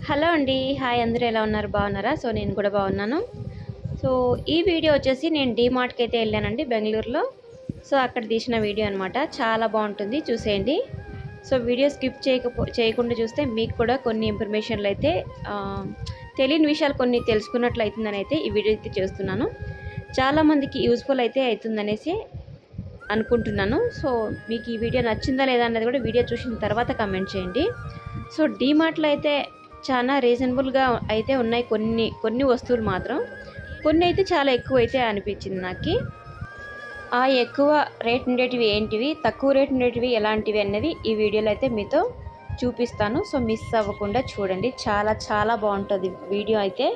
Hello అండి. Hi అందరూ ఎలా ఉన్నారు? బాగున్నారా? సో నేను కూడా బాగున్నాను. సో ఈ వీడియో వచ్చేసి నేను డీమార్ట్‌కి అయితే వెళ్ళానండి బెంగుళూరులో. సో అక్కడ తీసిన వీడియో అనమాట. చాలా బాగుంటుంది చూసేయండి. సో వీడియో స్కిప్ చేయకుండా చూస్తే మీకు కూడా కొన్ని ఇన్ఫర్మేషన్లు అయితే తెలియని విషయాలు కొన్ని తెలుసుకున్నట్లు అవుతుందని అయితే ఈ వీడియో అయితే చేస్తున్నాను. చాలామందికి యూస్ఫుల్ అయితే అవుతుందనేసి అనుకుంటున్నాను. సో మీకు ఈ వీడియో నచ్చిందా లేదా అన్నది కూడా వీడియో చూసిన తర్వాత కామెంట్ చేయండి. సో డీమార్ట్‌లో అయితే చాలా రీజనబుల్గా అయితే ఉన్నాయి కొన్ని వస్తువులు మాత్రం. కొన్ని అయితే చాలా ఎక్కువ అయితే అనిపించింది నాకు. ఆ ఎక్కువ రేట్ ఉండేటివి ఏంటివి, తక్కువ రేట్ ఉండేటివి ఎలాంటివి అనేది ఈ వీడియోలో అయితే మీతో చూపిస్తాను. సో మిస్ అవ్వకుండా చూడండి. చాలా చాలా బాగుంటుంది వీడియో అయితే.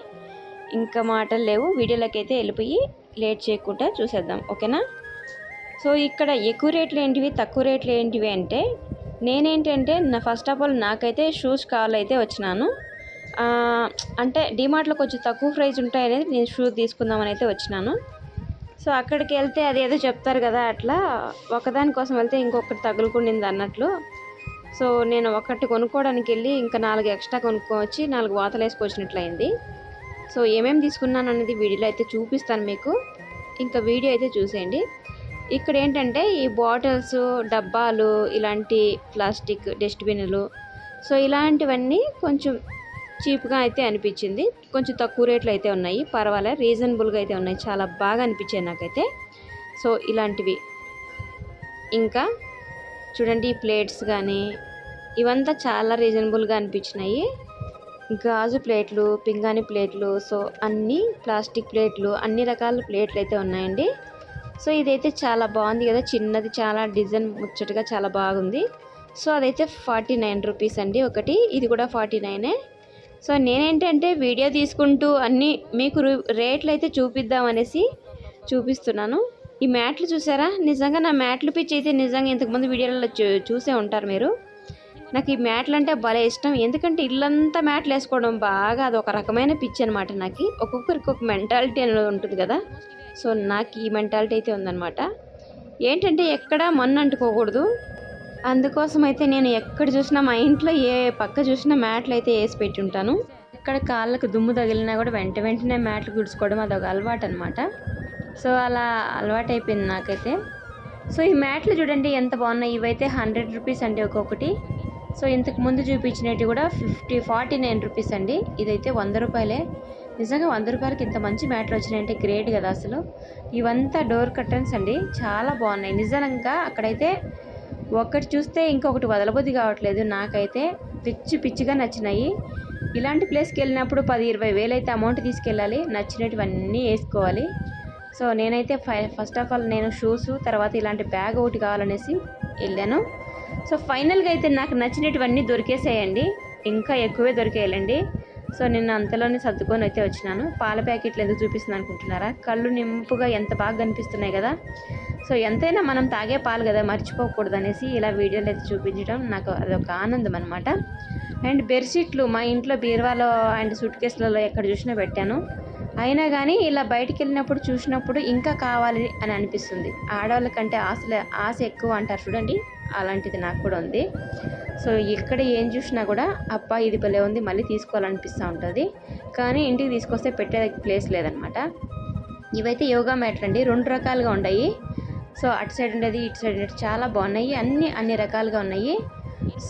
ఇంకా మాటలు లేవు. వీడియోలోకి అయితే వెళ్ళిపోయి లేట్ చేయకుండా చూసేద్దాం. ఓకేనా? సో ఇక్కడ ఎక్కువ రేట్లు ఏంటివి, తక్కువ రేట్లు ఏంటివి అంటే నేనేంటంటే ఫస్ట్ ఆఫ్ ఆల్ నాకైతే షూస్ కావాలైతే వచ్చినాను. అంటే డీమార్ట్లో కొంచెం తక్కువ ప్రైస్ ఉంటాయనేది నేను షూ తీసుకుందామని అయితే వచ్చినాను. సో అక్కడికి వెళ్తే అదేదో చెప్తారు కదా, అట్లా ఒకదానికోసం వెళ్తే ఇంకొకటి తగులుకుండింది అన్నట్లు. సో నేను ఒకటి కొనుక్కోవడానికి వెళ్ళి ఇంకా 4 ఎక్స్ట్రా కొనుక్కోవచ్చి 4 వాతలు వేసుకొచ్చినట్లయింది. సో ఏమేమి తీసుకున్నాను అనేది వీడియోలో అయితే చూపిస్తాను మీకు. ఇంకా వీడియో అయితే చూసేయండి. ఇక్కడ ఏంటంటే ఈ బాటిల్స్, డబ్బాలు, ఇలాంటి ప్లాస్టిక్ డస్ట్బిన్లు, సో ఇలాంటివన్నీ కొంచెం చీప్గా అయితే అనిపించింది. కొంచెం తక్కువ రేట్లు అయితే ఉన్నాయి, పర్వాలేదు, రీజనబుల్గా అయితే ఉన్నాయి. చాలా బాగా అనిపించాయి నాకైతే. సో ఇలాంటివి ఇంకా చూడండి, ప్లేట్స్ కానీ ఇవంతా చాలా రీజనబుల్గా అనిపించినాయి. గాజు ప్లేట్లు, పింగాణి ప్లేట్లు, సో అన్నీ ప్లాస్టిక్ ప్లేట్లు, అన్ని రకాల ప్లేట్లు అయితే ఉన్నాయండి. సో ఇదైతే చాలా బాగుంది కదా, చిన్నది, చాలా డిజైన్ ముచ్చటగా చాలా బాగుంది. సో అదైతే 49 రూపీస్ అండి ఒకటి. ఇది కూడా 49. సో నేనేంటంటే వీడియో తీసుకుంటూ అన్నీ మీకు రేట్లు అయితే చూపిద్దామనేసి చూపిస్తున్నాను. ఈ మ్యాట్లు చూసారా? నిజంగా నా మ్యాట్లు పిచ్చి అయితే నిజంగా ఇంతకుముందు వీడియోలలో చూసే ఉంటారు మీరు. నాకు ఈ మ్యాట్లు అంటే భలే ఇష్టం. ఎందుకంటే ఇల్లంతా మ్యాట్లు వేసుకోవడం బాగా అదొక రకమైన పిచ్చి అనమాట నాకు. ఒక్కొక్కరికి ఒక మెంటాలిటీ అనేది ఉంటుంది కదా. సో నాకు ఈ మెంటాలిటీ అయితే ఉందన్నమాట. ఏంటంటే ఎక్కడ మన్ను అంటుకోకూడదు. అందుకోసం అయితే నేను ఎక్కడ చూసినా మా ఇంట్లో ఏ పక్క చూసినా మ్యాట్లు అయితే వేసి పెట్టి ఉంటాను. ఎక్కడ కాళ్ళకు దుమ్ము తగిలినా కూడా వెంటనే మ్యాట్లు గుడుచుకోవడం అదొక అలవాటు అనమాట. సో అలా అలవాటు అయిపోయింది నాకైతే. సో ఈ మ్యాట్లు చూడండి ఎంత బాగున్నాయి. ఇవైతే 100 రూపీస్ అండి ఒక్కొక్కటి. సో ఇంతకు ముందు చూపించినట్టు కూడా 49 రూపీస్ అండి. ఇదైతే 100 రూపాయలే. నిజంగా 100 రూపాయలకి ఇంత మంచి మ్యాట్లు వచ్చినాయంటే గ్రేట్ కదా అసలు. ఇవంతా డోర్ కర్టన్స్ అండి, చాలా బాగున్నాయి నిజంగా. అక్కడైతే ఒకటి చూస్తే ఇంకొకటి వదలబుద్ధి కావట్లేదు. నాకైతే పిచ్చిగా నచ్చినాయి. ఇలాంటి ప్లేస్కి వెళ్ళినప్పుడు 10-20 వేలు అయితే అమౌంట్ తీసుకెళ్ళాలి, నచ్చినటువన్నీ వేసుకోవాలి. సో నేనైతే ఫస్ట్ ఆఫ్ ఆల్ నేను షూస్, తర్వాత ఇలాంటి బ్యాగ్ ఒకటి కావాలనేసి వెళ్ళాను. సో ఫైనల్గా అయితే నాకు నచ్చినటువన్నీ దొరికేసాయండి. ఇంకా ఎక్కువే దొరికేయాలండి. సో నేను అంతలోనే సర్దుకొని అయితే వచ్చినాను. పాల ప్యాకెట్లు ఎందుకు చూపిస్తుంది అనుకుంటున్నారా? కళ్ళు నింపుగా ఎంత బాగా కనిపిస్తున్నాయి కదా. సో ఎంతైనా మనం తాగే పాలు కదా, మర్చిపోకూడదు అనేసి ఇలా వీడియోలు అయితే చూపించడం నాకు అదొక ఆనందం అనమాట. అండ్ బెడ్షీట్లు మా ఇంట్లో బీరువాలో అండ్ సూట్ కేసులలో ఎక్కడ చూసినా పెట్టాను. అయినా కానీ ఇలా బయటికి వెళ్ళినప్పుడు చూసినప్పుడు ఇంకా కావాలి అని అనిపిస్తుంది. ఆడవాళ్ళకంటే ఆశ ఎక్కువ అంటారు చూడండి, అలాంటిది నాకు కూడా ఉంది. సో ఇక్కడ ఏం చూసినా కూడా అబ్బా ఇది భలే ఉంది, మళ్ళీ తీసుకోవాలనిపిస్తూ ఉంటుంది. కానీ ఇంటికి తీసుకొస్తే పెట్టే ప్లేస్ లేదనమాట. ఇవైతే యోగా మ్యాట్లు అండి, 2 రకాలుగా ఉన్నాయి. సో అటు సైడ్ ఉండేది, ఇటు సైడ్ ఉండేది, చాలా బాగున్నాయి. అన్ని రకాలుగా ఉన్నాయి.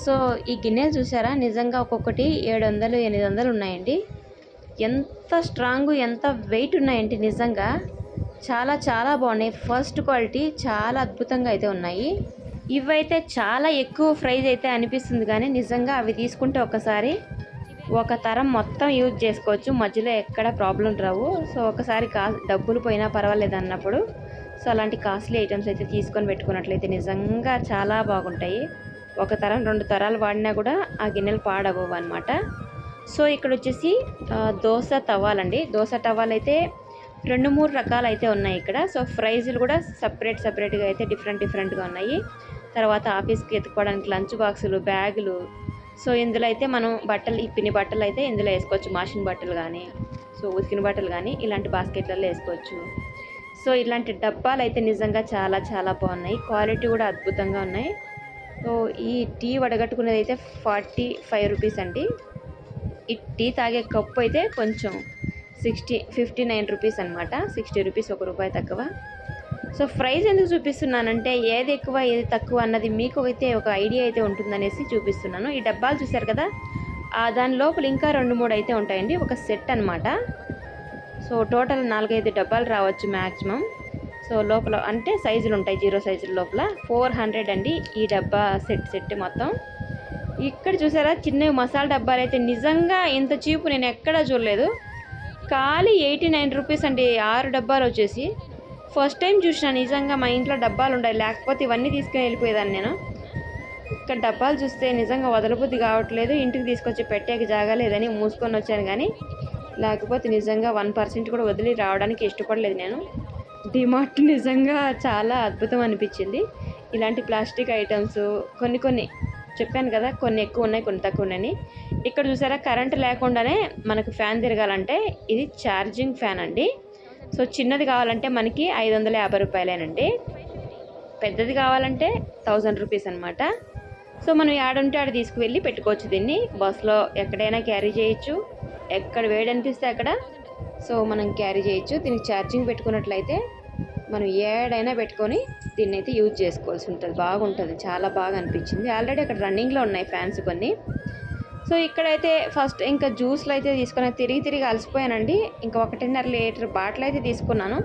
సో ఈ గిన్నెలు చూసారా? నిజంగా ఒక్కొక్కటి 700-800 ఉన్నాయండి. ఎంత స్ట్రాంగ్, ఎంత వెయిట్ ఉన్నాయంటే నిజంగా చాలా చాలా బాగున్నాయి. ఫస్ట్ క్వాలిటీ, చాలా అద్భుతంగా అయితే ఉన్నాయి. ఇవైతే చాలా ఎక్కువ ప్రైజ్ అయితే అనిపిస్తుంది, కానీ నిజంగా అవి తీసుకుంటే ఒకసారి ఒక తరం మొత్తం యూజ్ చేసుకోవచ్చు, మధ్యలో ఎక్కడ ప్రాబ్లం రావు. సో ఒకసారి డబ్బులు పోయినా పర్వాలేదు అన్నప్పుడు సో అలాంటి కాస్ట్లీ ఐటమ్స్ అయితే తీసుకొని పెట్టుకున్నట్లయితే నిజంగా చాలా బాగుంటాయి. ఒక తరం 2 తరాలు వాడినా కూడా ఆ గిన్నెలు పాడవవు అనమాట. సో ఇక్కడ వచ్చేసి దోశ తవ్వాలండి. దోశ టవాలు అయితే 2-3 రకాలు అయితే ఉన్నాయి ఇక్కడ. సో ప్రైజులు కూడా సపరేట్గా అయితే డిఫరెంట్గా ఉన్నాయి. తర్వాత ఆఫీస్కి ఎత్తుకోవడానికి లంచ్ బాక్సులు, బ్యాగులు. సో ఇందులో అయితే మనం ఇప్పిన బట్టలు అయితే ఇందులో వేసుకోవచ్చు. మాషిన్ బట్టలు కానీ, సో ఉతికిన బట్టలు కానీ ఇలాంటి బాస్కెట్లలో వేసుకోవచ్చు. సో ఇలాంటి డబ్బాలు అయితే నిజంగా చాలా చాలా బాగున్నాయి. క్వాలిటీ కూడా అద్భుతంగా ఉన్నాయి. సో ఈ టీ వడగట్టుకునేది అయితే 45 రూపీస్ అండి. ఈ టీ తాగే కప్పు అయితే కొంచెం 59 రూపీస్ అనమాట. 60 రూపీస్, ₹1 తక్కువ. సో ప్రైస్ ఎందుకు చూపిస్తున్నానంటే ఏది ఎక్కువ ఏది తక్కువ అన్నది మీకు అయితే ఒక ఐడియా అయితే ఉంటుందనేసి చూపిస్తున్నాను. ఈ డబ్బాలు చూసారు కదా, దాని లోపల ఇంకా 2-3 అయితే ఉంటాయండి. ఒక సెట్ అనమాట. సో టోటల్ 4-5 డబ్బాలు రావచ్చు మ్యాక్సిమం. సో లోపల అంటే సైజులు ఉంటాయి, 0 సైజుల లోపల 400 అండి ఈ డబ్బా సెట్ మొత్తం. ఇక్కడ చూసారా చిన్న మసాలా డబ్బాలు అయితే నిజంగా ఇంత చీపు నేను ఎక్కడా చూడలేదు. ఖాళీ 89 రూపీస్ అండి 6 డబ్బాలు వచ్చేసి. ఫస్ట్ టైం చూసిన నిజంగా మా ఇంట్లో డబ్బాలు ఉండాలి, లేకపోతే ఇవన్నీ తీసుకుని వెళ్ళిపోయేదాన్ని నేను. ఇక్కడ డబ్బాలు చూస్తే నిజంగా వదలబుద్ధి కావట్లేదు. ఇంటికి తీసుకొచ్చి పెట్టేకి జాగా లేదని మూసుకొని వచ్చాను, కానీ లేకపోతే నిజంగా 1% కూడా వదిలి రావడానికి ఇష్టపడలేదు నేను. డిమార్ట్ నిజంగా చాలా అద్భుతం అనిపించింది. ఇలాంటి ప్లాస్టిక్ ఐటమ్స్ కొన్ని చెప్పాను కదా, కొన్ని ఎక్కువ ఉన్నాయి కొన్ని తక్కువ ఉన్నాయని. ఇక్కడ చూసారా కరెంటు లేకుండానే మనకు ఫ్యాన్ తిరగాలంటే ఇది ఛార్జింగ్ ఫ్యాన్ అండి. సో చిన్నది కావాలంటే మనకి 550 రూపాయలేనండి, పెద్దది కావాలంటే 1000 రూపీస్ అనమాట. సో మనం ఆడుంటే ఆడ తీసుకువెళ్ళి పెట్టుకోవచ్చు. దీన్ని బస్సులో ఎక్కడైనా క్యారీ చేయొచ్చు, ఎక్కడ వేడి అనిపిస్తే అక్కడ సో మనం క్యారీ చేయొచ్చు. దీనికి ఛార్జింగ్ పెట్టుకున్నట్లయితే మనం ఏడైనా పెట్టుకొని దీన్ని అయితే యూజ్ చేసుకోవాల్సి ఉంటుంది. బాగుంటుంది, చాలా బాగా అనిపించింది. ఆల్రెడీ అక్కడ రన్నింగ్లో ఉన్నాయి ఫ్యాన్స్ కొన్ని. సో ఇక్కడైతే ఫస్ట్ ఇంకా జ్యూస్లు అయితే తీసుకుని తిరిగి అలసిపోయానండి. ఇంకా 1.5 లీటర్ బాటిల్ అయితే తీసుకున్నాను.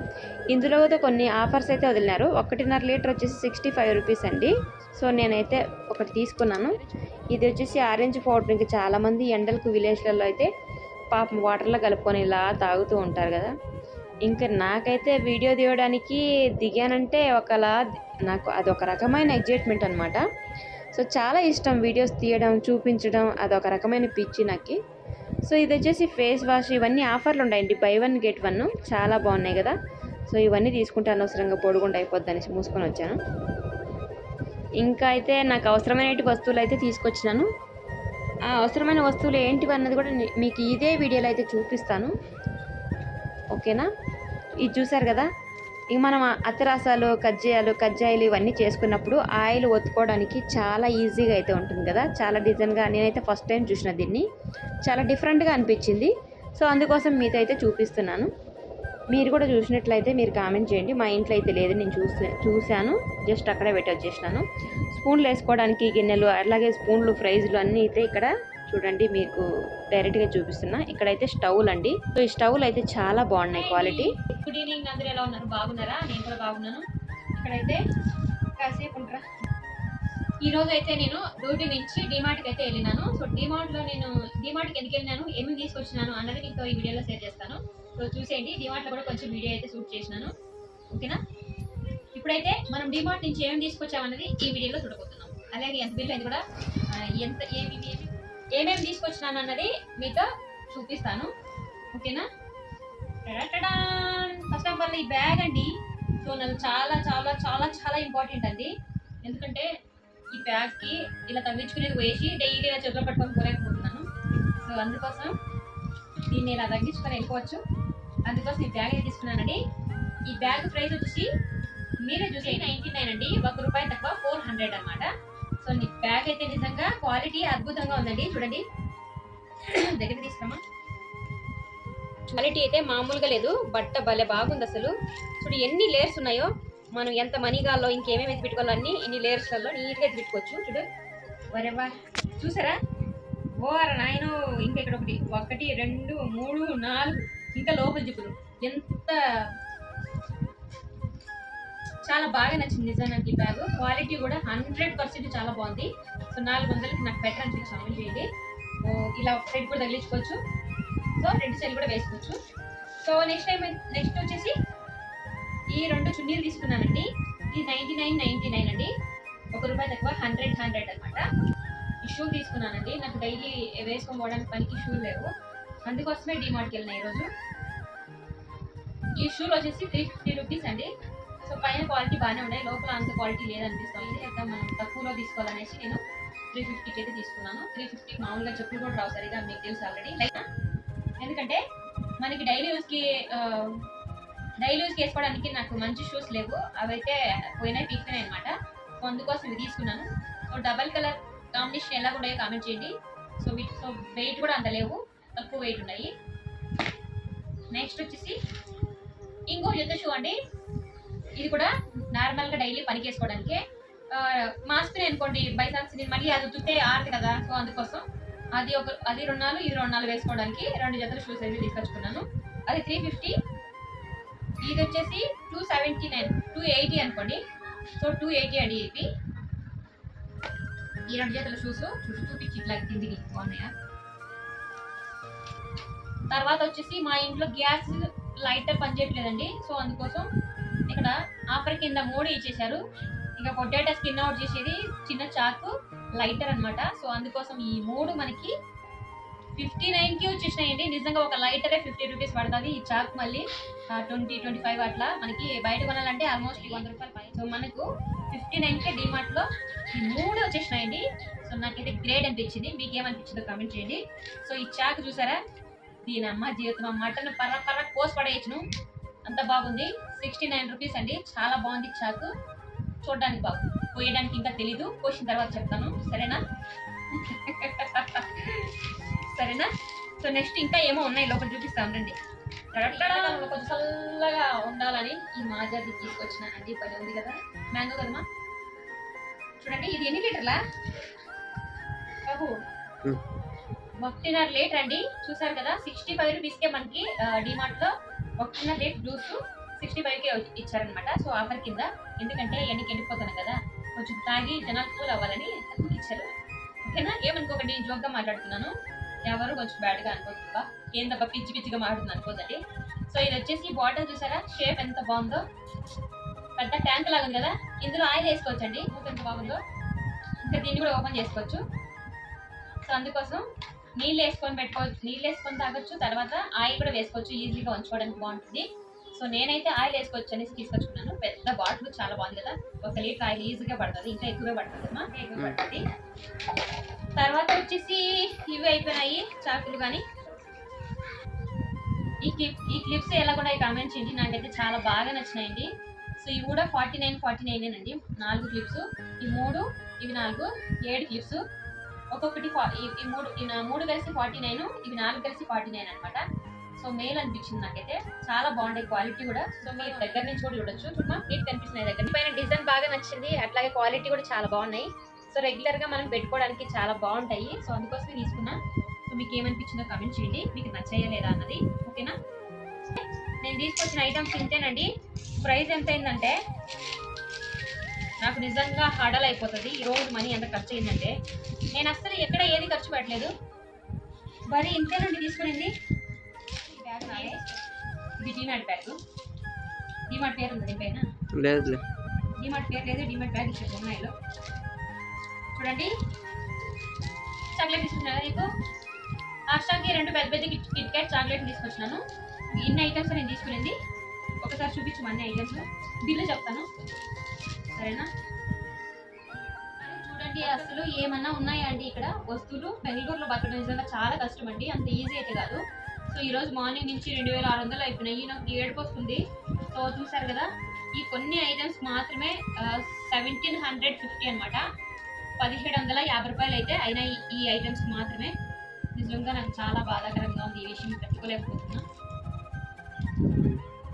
ఇందులో అయితే కొన్ని ఆఫర్స్ అయితే వదిలినారు. 1.5 లీటర్ వచ్చేసి 65 రూపీస్ అండి. సో నేనైతే ఒకటి తీసుకున్నాను. ఇది వచ్చేసి ఆరెంజ్ పౌడర్. ఇంకా చాలామంది ఎండలకు విలేజ్లలో అయితే పాపం వాటర్లో కలుపుకొని ఇలా తాగుతూ ఉంటారు కదా. ఇంకా నాకైతే వీడియో తీయడానికి దిగానంటే నాకు అదొక రకమైన ఎగ్జైట్మెంట్ అనమాట. సో చాలా ఇష్టం వీడియోస్ తీయడం, చూపించడం, అదొక రకమైన పిచ్చి నాకు. సో ఇది వచ్చేసి ఫేస్ వాష్. ఇవన్నీ ఆఫర్లు ఉన్నాయండి, బై 1 get 1. చాలా బాగున్నాయి కదా. సో ఇవన్నీ తీసుకుంటే అనవసరంగా పొడుగుండా అయిపోద్ది అనేసి మూసుకొని వచ్చాను. ఇంకా అయితే నాకు అవసరమైన వస్తువులు అయితే తీసుకొచ్చినాను. ఆ అవసరమైన వస్తువులు ఏంటివి అన్నది కూడా మీకు ఇదే వీడియోలో అయితే చూపిస్తాను, ఓకేనా. ఇది చూసారు కదా, ఇక మనం అత్తరాసాలు కజ్జాయిలు ఇవన్నీ చేసుకున్నప్పుడు ఆయిల్ ఒత్తుకోవడానికి చాలా ఈజీగా అయితే ఉంటుంది కదా. చాలా డిజైన్గా నేనైతే ఫస్ట్ టైం చూసిన దీన్ని, చాలా డిఫరెంట్గా అనిపించింది. సో అందుకోసం మీతో అయితే చూపిస్తున్నాను. మీరు కూడా చూసినట్లయితే మీరు కామెంట్ చేయండి. మా ఇంట్లో అయితే లేదు, నేను చూశాను, జస్ట్ అక్కడే పెట్టి వచ్చేసినాను. స్పూన్లు వేసుకోవడానికి గిన్నెలు, అలాగే స్పూన్లు, ఫ్రైజ్లు అన్నీ అయితే ఇక్కడ చూడండి మీకు డైరెక్ట్గా చూపిస్తున్నా. ఇక్కడైతే స్టవ్లు అండి. సో ఈ స్టవ్లు అయితే చాలా బాగున్నాయి క్వాలిటీ. గుడ్ ఈవినింగ్, అందరూ ఎలా ఉన్నారు? బాగున్నారా? నేను కూడా బాగున్నాను. ఇక్కడైతే కాసేపు ఉంటారా. ఈరోజు అయితే నేను డ్యూటీ నుంచి డిమార్ట్కి అయితే వెళ్ళినాను. సో డిమార్ట్కి ఎందుకు వెళ్ళినాను, ఏమేమి తీసుకొచ్చినాను అన్నది మీతో ఈ వీడియోలో షేర్ చేస్తాను. సో చూసేయండి. డిమార్ట్లో కూడా కొంచెం వీడియో అయితే షూట్ చేసినాను, ఓకేనా. ఇప్పుడైతే మనం డిమార్ట్ నుంచి ఏమేమి తీసుకొచ్చామన్నది ఈ వీడియోలో చూడబోతున్నాం. అలాగే ఎంత బిల్ అయింది కూడా, ఏమేమి తీసుకొచ్చినాను అన్నది మీతో చూపిస్తాను, ఓకేనా. ఫస్ట్ ఆఫ్ ఆల్ ఈ బ్యాగ్ అండి. సో నాకు చాలా చాలా చాలా చాలా ఇంపార్టెంట్ అండి. ఎందుకంటే ఈ బ్యాగ్కి ఇలా తగ్గించుకునేది పోయేసి డైలీ ఇలా చేతిలో పట్టుకొని పోలేకపోతున్నాను. సో అందుకోసం దీన్ని ఇలా తగ్గించుకొని వెళ్ళిపోవచ్చు. అందుకోసం ఈ బ్యాగ్ అయితే తీసుకున్నానండి. ఈ బ్యాగ్ ప్రైస్ వచ్చేసి మీరే చూసి 99 అండి, ₹1 తక్కువ 400 అనమాట. సో నీ బ్యాగ్ అయితే నిజంగా క్వాలిటీ అద్భుతంగా ఉందండి. చూడండి, దగ్గర తీసుకురామా. క్వాలిటీ అయితే మామూలుగా లేదు, బట్ట భలే బాగుంది అసలు. చూడు ఎన్ని లేయర్స్ ఉన్నాయో, మనం ఎంత మనీగాల్లో ఇంకేమేమి ఎత్తి పెట్టుకోవాలో అన్ని ఇన్ని లేయర్స్లలో నీట్గా ఎత్తి పెట్టుకోవచ్చు. చూడు, వరేవా చూసారా, ఓర నాయనో. ఇంకా ఇక్కడ 1 2 3 4 ఇంకా లోపల జిప్పులు. ఎంత చాలా బాగా నచ్చింది నిజంగా నాకు ఈ బ్యాగ్. క్వాలిటీ కూడా 100% చాలా బాగుంది. సో 400కి నాకు బెటర్ అనిపించి కామెంట్ చేయండి. ఇలా ఒక సైడ్ కూడా తగిలించుకోవచ్చు, సో 2 సైడ్ కూడా వేసుకోవచ్చు. సో నెక్స్ట్ వచ్చేసి ఈ 2 చున్నీలు తీసుకున్నానండి. ఇది 99 అండి, ₹1 తక్కువ 100 అనమాట. ఈ షూ తీసుకున్నానండి. నాకు డైలీ వేసుకొని పోవడానికి పనికి షూ లేవు, అందుకోసమే డిమార్ట్కి వెళ్ళిన ఈరోజు. ఈ షూలు వచ్చేసి 350 రూపీస్ అండి. సో పైన క్వాలిటీ బాగానే ఉన్నాయి, లోపల అంత క్వాలిటీ లేదనిపిస్తుంది. అయితే మనం తక్కువలో తీసుకోవాలనేసి నేను 350కి అయితే తీసుకున్నాను. 350కి మామూలుగా చెప్పులు కూడా రావు సరిగా, మీకు తెలుసు ఆల్రెడీ. ఎందుకంటే మనకి డైలీ యూస్కి వేసుకోవడానికి నాకు మంచి షూస్ లేవు, అవైతే పీకినాయి అనమాట. సో అందుకోసం ఇవి తీసుకున్నాను. సో డబల్ కలర్ కాంబినేషన్ ఎలా కూడా కామెంట్ చేయండి. సో వెయిట్ కూడా అంత లేవు, తక్కువ వెయిట్ ఉన్నాయి. నెక్స్ట్ వచ్చేసి ఇంకో జత షూ అండి. ఇది కూడా నార్మల్గా డైలీ పనికి వేసుకోవడానికి. మాస్క్ అనుకోండి బై ఛాన్స్ మళ్ళీ అది ఉత్తితే ఆడదు కదా, సో అందుకోసం అది 2 నాలుగు ఇది 2 నాలుగు వేసుకోవడానికి 2 జతల షూస్ అయితే తీసుకొచ్చుకున్నాను. అది 350, ఇది వచ్చేసి 279 280 అనుకోండి. సో 280 అండి ఇది. ఈ 2 జతల షూస్ చూపించి ఇట్లా కిందికి బాగున్నాయా. తర్వాత వచ్చేసి మా ఇంట్లో గ్యాస్ లైటర్ పనిచేయట్లేదండి, సో అందుకోసం ఇక్కడ ఆఫర్ కింద 3 ఇచ్చేసారు. ఇంకా పొటాటో స్కిన్ అవుట్ చేసేది చిన్న చాకు లైటర్ అనమాట. సో అందుకోసం ఈ 3 మనకి 59కి వచ్చేసినాయండి. నిజంగా ఒక లైటరే 50 రూపీస్ పడుతుంది. ఈ చాక్ మళ్ళీ 20-25 అట్లా మనకి బయట కొనాలంటే ఆల్మోస్ట్ 100 రూపాయలు పై. సో మనకు 59కే డిమార్ట్లో ఈ 3 వచ్చేసినాయండి. సో నాకైతే గ్రేట్ అనిపించింది. మీకు ఏమనిపించిందో కామెంట్ చేయండి. సో ఈ చాక్ చూసారా, దీని అమ్మ జీవితం మటన్ పర్ర కోసి పడేయచ్చును, అంత బాగుంది. 69 రూపీస్ అండి. చాలా బాగుంది చాకు, చూడడానికి బాగుంది. పోయడానికి ఇంకా తెలీదు, పోసిన తర్వాత చెప్తాను, సరేనా? సరేనా? సో నెక్స్ట్ ఇంకా ఏమో ఉన్నాయి, లోపల చూపిస్తాను రండి. కొంచెం చల్లగా ఉండాలని ఈ మాజాది తీసుకొచ్చినానండి. పని ఉంది కదా, మ్యాంగో కదమ్మా. చూడండి ఇది ఎన్ని లీటర్లా బాబు? 1.5 లీటర్ అండి. చూసారు కదా, 65 రూపీస్కే మనకి డిమార్ట్ లో 1.5 లీటర్ జ్యూస్ 65కే ఇచ్చారనమాట. సో ఆఫర్ కింద, ఎందుకంటే ఎండిపోతాను కదా, కొంచెం తాగి జనాలు కూల్ అవ్వాలని తక్కువ ఇచ్చారు. ఓకేనా? ఏమనుకోకండి, జోక్గా మాట్లాడుతున్నాను, ఎవరు కొంచెం బ్యాడ్గా అనుకోకుండా, ఏందబ్బా పిచ్చి పిచ్చిగా మాట్లాడుతుంది అనుకోదండి. సో ఇది వచ్చేసి బాటిల్ చూసారా, షేప్ ఎంత బాగుందో, పెద్ద ట్యాంక్ లాగా ఉంది కదా. ఇందులో ఆయిల్ వేసుకోవచ్చు అండి, ఎంత బాగుందో. ఇంకా దీన్ని కూడా ఓపెన్ చేసుకోవచ్చు. సో అందుకోసం నీళ్ళు వేసుకొని తాగొచ్చు, తర్వాత ఆయిల్ కూడా వేసుకోవచ్చు, ఈజీగా ఉంచుకోవడానికి బాగుంటుంది. సో నేనైతే ఆయిల్ వేసుకోవచ్చు అనేసి తీసుకొచ్చుకున్నాను. పెద్ద బాటిల్ చాలా బాగుంది కదా, 1 లీటర్ ఆయిల్ ఈజీగా పడుతుంది, ఇంకా ఎక్కువే పడుతుంది అమ్మా, ఎక్కువ పడుతుంది. తర్వాత వచ్చేసి ఇవి అయిపోయినాయి చాకులు. కానీ ఈ క్లిప్స్ ఎలా కూడా కామెంట్ చేయండి, నాకైతే చాలా బాగా నచ్చినాయండి. సో ఇవి కూడా 49 అండి. 4 క్లిప్స్, ఈ 3 ఇవి 4 7 క్లిప్స్, ఒక్కొక్కటి ఈ 3 కలిసి 49, ఇవి 4 కలిసి 49 అనమాట. సో మేల్ అనిపించింది నాకైతే, చాలా బాగుంటాయి క్వాలిటీ కూడా. సో మీరు దగ్గర నుంచి కూడా చూడొచ్చు, చూడమా నీట్ కనిపిస్తున్నాయి దగ్గర. పైన డిజైన్ బాగా నచ్చింది, అట్లాగే క్వాలిటీ కూడా చాలా బాగున్నాయి. సో రెగ్యులర్ గా మనం పెట్టుకోవడానికి చాలా బాగుంటాయి. సో అందుకోసమే తీసుకున్నా. సో మీకు ఏమనిపించిందో కామెంట్ చేయండి, మీకు నచ్చాయా లేదా అన్నది. ఓకేనా? నేను తీసుకొచ్చిన ఐటమ్స్ ఇంతేనండి. ప్రైస్ ఎంత అయిందంటే నాకు నిజంగా హడల్ అయిపోతుంది. ఈ రోజు మనీ ఎంత ఖర్చు అయిందంటే, నేను అసలు ఎక్కడ ఏది ఖర్చు పెట్టలేదు, మరి ఇంతేనండి తీసుకునింది. బ్యాగ్ నాదే, ఇది డిమార్ట్ బ్యాగ్. డిమార్ట్ పేరు ఉంది దీనిపైన? లేదు, డిమార్ట్ పేరు లేదు. డిమార్ట్ బ్యాగ్ ఇచ్చారు ఉన్నాయిలో. చూడండి, చాక్లెట్ తీసుకున్నాను నీకు. ఆస్టాకి 2 పెద్ద కిట్ క్యాట్ చాక్లెట్ తీసుకొచ్చినాను. ఇన్ని ఐటమ్స్ నేను తీసుకునేది. ఒకసారి చూపించు అన్ని ఐటమ్స్, బిల్లు చెప్తాను, సరేనా? చూడండి, అసలు ఏమన్నా ఉన్నాయా అండి ఇక్కడ వస్తువులు? బెంగళూరులో బతకడం నిజంగా చాలా కష్టం అండి, అంత ఈజీ అయితే కాదు. సో ఈరోజు మార్నింగ్ నుంచి 2600 అయిపోయినాయి, నాకు ఏడుపు వస్తుంది. సో చూసారు కదా, ఈ కొన్ని ఐటమ్స్ మాత్రమే 1750 అనమాట. 1750 రూపాయలు అయితే అయినా ఈ ఐటమ్స్ మాత్రమే. నిజంగా నాకు చాలా బాధాకరంగా ఉంది, ఈ విషయం పెట్టుకోలేకపోతున్నా.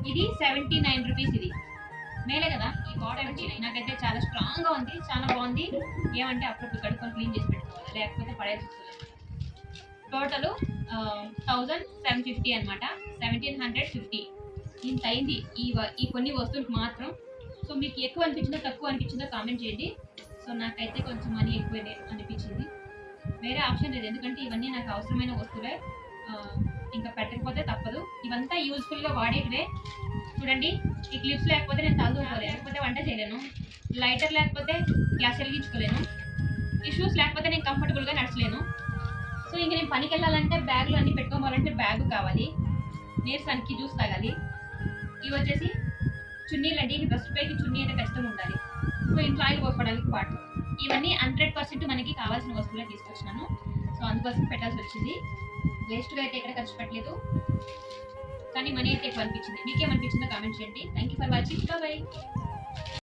ఇది 79 రూపీస్. ఇది మేలే కదా, ఈ బాటిల్ నాకైతే చాలా స్ట్రాంగ్ గా ఉంది, చాలా బాగుంది. ఏమంటే అప్పుడప్పుడు కడుక్కొని క్లీన్ చేసి పెట్టుకోవాలి, లేకపోతే పడేసి. టోటల్ 1750 అనమాట. 1750 ఇంత అయింది ఈ కొన్ని వస్తువులకు మాత్రం. సో మీకు ఎక్కువ అనిపించిందో తక్కువ అనిపించిందో కామెంట్ చేయండి. సో నాకైతే కొంచెం మనీ ఎక్కువ అనిపించింది, వేరే ఆప్షన్ లేదు, ఎందుకంటే ఇవన్నీ నాకు అవసరమైన వస్తువులే. ఇంకా పెట్టకపోతే తప్పదు. ఇవంతా యూజ్ఫుల్గా వాడేటివే. చూడండి, ఈ క్లిప్స్ లేకపోతే నేను తలదూకోలేను, లేకపోతే వంట చేయలేను, లైటర్ లేకపోతే గ్యాస్ వెలిగించుకోలేను, ఈ షూస్ లేకపోతే నేను కంఫర్టబుల్గా నడచలేను. సో ఇంక నేను పనికి వెళ్ళాలంటే బ్యాగ్లో అన్నీ పెట్టుకోవాలంటే బ్యాగ్ కావాలి, నీరసానికి జ్యూస్ తాగాలి. ఇవి వచ్చేసి చున్నీలు అండి, డ్రెస్ పైకి చున్నీ అయితే కష్టం ఉండాలి. సో ఇంట్లో ఆయిల్ పోసుకోవడానికి వాటర్. ఇవన్నీ 100% మనకి కావాల్సిన వస్తువులే తీసుకొచ్చినాను. సో అందుకోసం పెట్టాల్సి వచ్చింది. వేస్ట్గా అయితే ఎక్కడ ఖర్చు పెట్టలేదు, కానీ మనీ అయితే ఎక్కువ అనిపించింది. మీకేమనిపించిందో కామెంట్ చేయండి. Thank you for watching, bye.